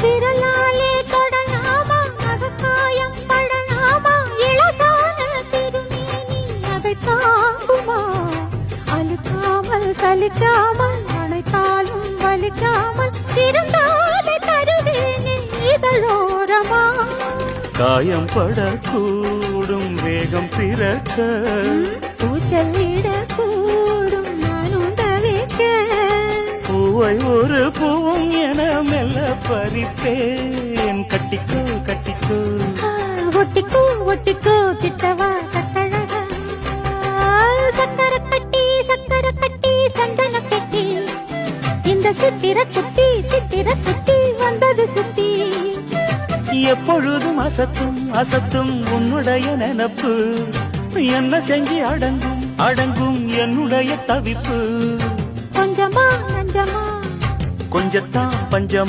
விரலாலே தொடலாமா அகக்காயம் படலாமா இளசான திருமேனி அதை தாங்குமா அழுக்காமல் சலிக்காமல் அணைத்தாலும் வலிக்காமல் இருந்தாலே தருவேனே இதழோரமா காயம் படக்கூடும் வேகம் பிறக்க பூச்சல் விடக்கூடும் நானும் தவிக்க பூவை ஒரு பூவும் என மெல்ல பறிப்பேன் கட்டிக்கோ கட்டிக்கோ ஒட்டிக்கோ ஒட்டிக்கோ கிட்டவா கட்டழகா சக்கர கட்டி சந்தன கட்டி இந்த சித்திர குட்டி வந்தது சுத்தி எப்பொழுதும் அசத்தும் அசத்தும் உன்னுடைய நினப்பு என்ன செஞ்சு அடங்கும் அடங்கும் என்னுடைய தவிப்பு கொஞ்சமா நஞ்சமா கொஞ்சத்தான் பஞ்சம்